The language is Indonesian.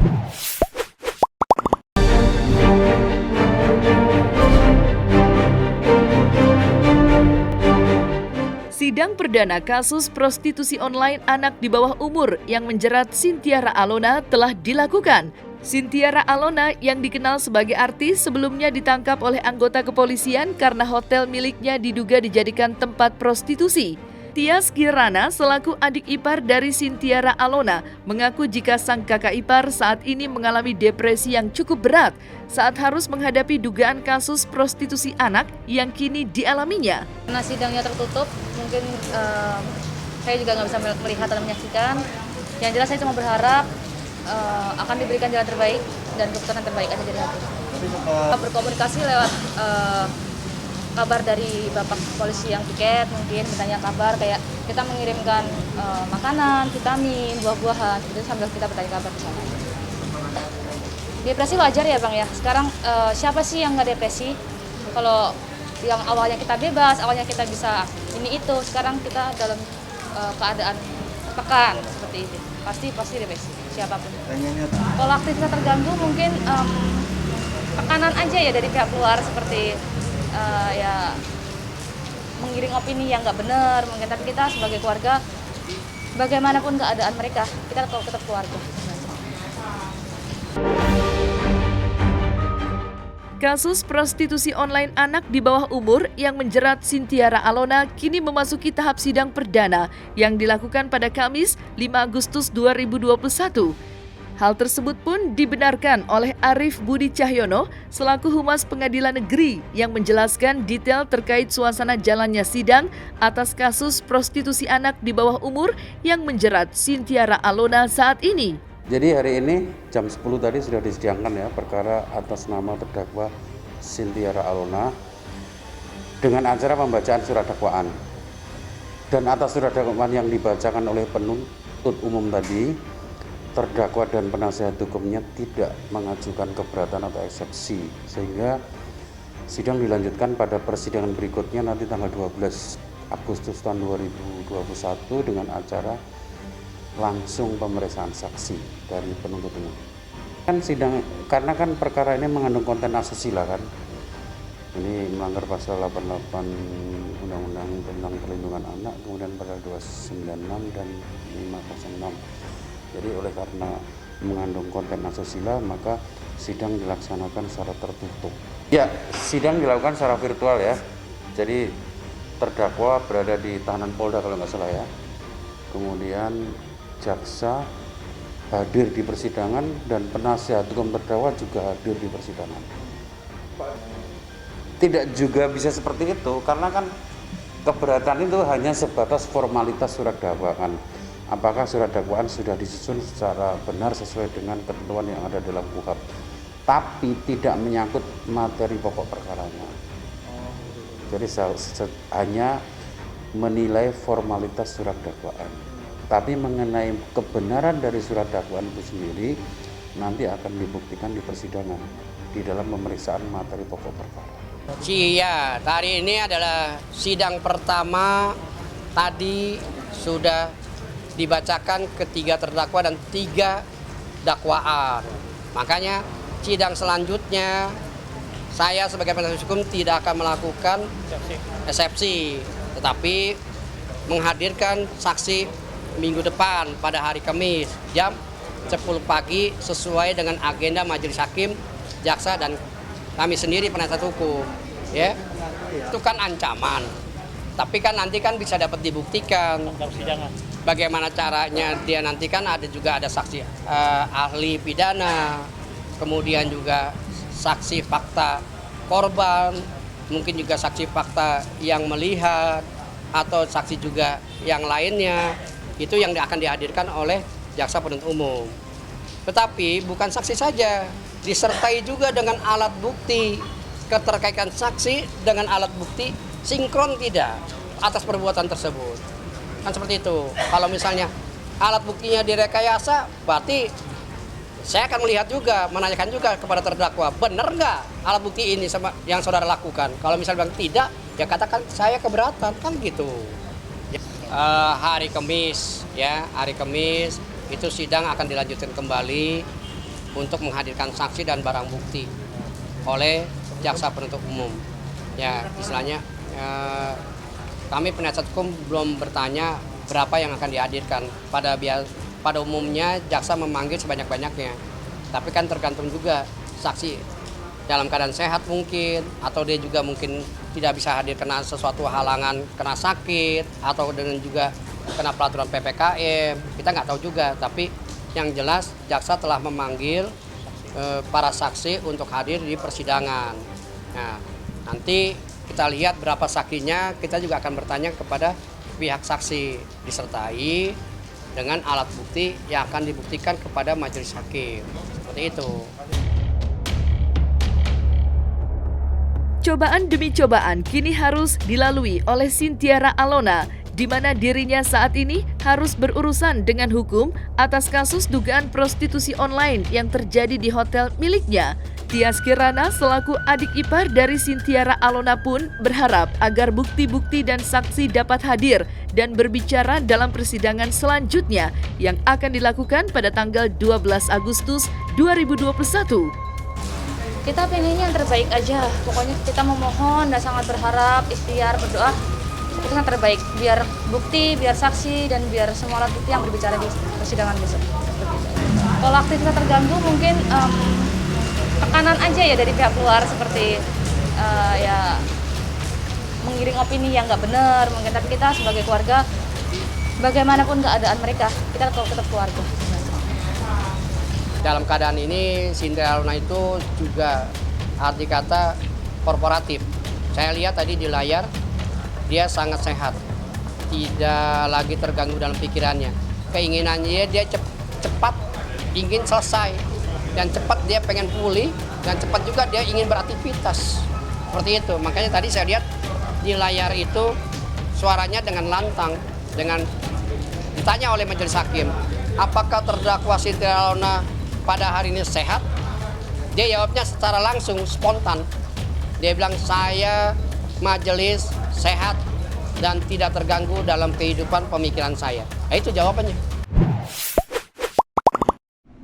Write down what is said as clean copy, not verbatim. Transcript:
Sidang perdana kasus prostitusi online anak di bawah umur yang menjerat Cynthia Raalona telah dilakukan. Cynthia Raalona yang dikenal sebagai artis sebelumnya ditangkap oleh anggota kepolisian karena hotel miliknya diduga dijadikan tempat prostitusi. Tias Kirana selaku adik ipar dari Cynthia Raalona mengaku jika sang kakak ipar saat ini mengalami depresi yang cukup berat saat harus menghadapi dugaan kasus prostitusi anak yang kini dialaminya. Karena sidangnya tertutup, mungkin saya juga nggak bisa melihat dan menyaksikan. Yang jelas saya cuma berharap akan diberikan jalan terbaik dan keputusan terbaik aja dari hakim. Berkomunikasi lewat kabar dari Bapak Polisi yang piket, mungkin bertanya kabar kayak kita mengirimkan makanan, vitamin, buah-buahan, itu sambil kita bertanya kabar di sana. Depresi wajar ya Bang ya. Sekarang siapa sih yang nggak depresi? Kalau yang awalnya kita bebas, awalnya kita bisa ini itu, sekarang kita dalam keadaan tertekan seperti itu. Pasti depresi siapapun. Kalau aktivitas terganggu mungkin tekanan aja ya dari pihak luar seperti ya mengiring opini yang nggak benar mungkin, tapi kita sebagai keluarga bagaimanapun keadaan mereka kita tetap keluarga. Kasus prostitusi online anak di bawah umur yang menjerat Cynthia Raalona kini memasuki tahap sidang perdana yang dilakukan pada Kamis 5 Agustus 2021. Hal tersebut pun dibenarkan oleh Arief Budi Cahyono selaku Humas Pengadilan Negeri yang menjelaskan detail terkait suasana jalannya sidang atas kasus prostitusi anak di bawah umur yang menjerat Cynthia Raalona saat ini. Jadi hari ini jam 10 tadi sudah disidangkan ya perkara atas nama terdakwa Cynthia Raalona dengan acara pembacaan surat dakwaan. Dan atas surat dakwaan yang dibacakan oleh penuntut umum tadi, terdakwa dan penasihat hukumnya tidak mengajukan keberatan atau eksepsi, sehingga sidang dilanjutkan pada persidangan berikutnya nanti tanggal 12 Agustus tahun 2021 dengan acara langsung pemeriksaan saksi dari penuntut umum. Kan sidang karena kan perkara ini mengandung konten asusila kan. Ini melanggar pasal 88 Undang-Undang tentang Perlindungan Anak, kemudian pasal 296 dan 506. Jadi oleh karena mengandung konten asusila maka sidang dilaksanakan secara tertutup. Ya, sidang dilakukan secara virtual ya. Jadi terdakwa berada di tahanan Polda kalau nggak salah ya. Kemudian jaksa hadir di persidangan dan penasihat hukum terdakwa juga hadir di persidangan. Tidak juga bisa seperti itu karena kan keberatan itu hanya sebatas formalitas surat dakwaan. Apakah surat dakwaan sudah disusun secara benar sesuai dengan ketentuan yang ada dalam KUHP, tapi tidak menyangkut materi pokok perkaranya. Jadi hanya menilai formalitas surat dakwaan. Tapi mengenai kebenaran dari surat dakwaan itu sendiri nanti akan dibuktikan di persidangan di dalam pemeriksaan materi pokok perkara. Iya, hari ini adalah sidang pertama. Tadi sudah dibacakan ketiga terdakwa dan 3 dakwaan. Makanya sidang selanjutnya saya sebagai penasihat hukum tidak akan melakukan eksepsi, tetapi menghadirkan saksi minggu depan pada hari Kamis jam 10 pagi sesuai dengan agenda majelis hakim, jaksa dan kami sendiri penasihat hukum. Ya, itu kan ancaman. Tapi kan nanti kan bisa dapat dibuktikan. Bagaimana caranya dia nanti kan juga ada saksi ahli pidana, kemudian juga saksi fakta korban, mungkin juga saksi fakta yang melihat atau saksi juga yang lainnya. Itu yang akan dihadirkan oleh jaksa penuntut umum. Tetapi bukan saksi saja, disertai juga dengan alat bukti. Keterkaitan saksi dengan alat bukti sinkron tidak atas perbuatan tersebut. Kan seperti itu. Kalau misalnya alat buktinya direkayasa, berarti saya akan melihat juga, menanyakan juga kepada terdakwa, benar nggak alat bukti ini sama yang saudara lakukan? Kalau misalnya bilang tidak, ya katakan saya keberatan, kan gitu. Hari Kamis ya, hari Kamis itu sidang akan dilanjutkan kembali untuk menghadirkan saksi dan barang bukti oleh jaksa penuntut umum. Ya, istilahnya kami penasihat hukum belum bertanya berapa yang akan dihadirkan. Pada umumnya jaksa memanggil sebanyak-banyaknya. Tapi kan tergantung juga saksi dalam keadaan sehat mungkin, atau dia juga mungkin tidak bisa hadir karena sesuatu halangan, kena sakit, atau dengan juga kena peraturan PPKM. Kita nggak tahu juga, tapi yang jelas jaksa telah memanggil para saksi untuk hadir di persidangan. Nah, nanti kita lihat berapa saksinya, kita juga akan bertanya kepada pihak saksi, disertai dengan alat bukti yang akan dibuktikan kepada majelis hakim. Seperti itu. Cobaan demi cobaan kini harus dilalui oleh Sintiara Alona, di mana dirinya saat ini harus berurusan dengan hukum atas kasus dugaan prostitusi online yang terjadi di hotel miliknya. Tias Kirana selaku adik ipar dari Sintiara Alona pun berharap agar bukti-bukti dan saksi dapat hadir dan berbicara dalam persidangan selanjutnya yang akan dilakukan pada tanggal 12 Agustus 2021. Kita pengennya yang terbaik aja, pokoknya kita memohon dan sangat berharap, ikhtiar, berdoa itu yang terbaik, biar bukti, biar saksi, dan biar semua alat bukti yang berbicara di persidangan besok. Kalau aktivitas terganggu mungkin tekanan aja ya dari pihak luar, seperti ya mengiring opini yang nggak benar mungkin, tapi kita sebagai keluarga bagaimanapun keadaan mereka, kita tetap keluarga. Dalam keadaan ini Sintiara Alona itu juga arti kata korporatif. Saya lihat tadi di layar dia sangat sehat, tidak lagi terganggu dalam pikirannya. Keinginannya dia cepat ingin selesai, dan cepat dia pengen pulih, dan cepat juga dia ingin beraktivitas. Seperti itu. Makanya tadi saya lihat di layar itu suaranya dengan lantang, dengan ditanya oleh majelis hakim, apakah terdakwa Sintiara Alona pada hari ini sehat? Dia jawabnya secara langsung, spontan. Dia bilang, saya majelis sehat dan tidak terganggu dalam kehidupan pemikiran saya. Nah, itu jawabannya.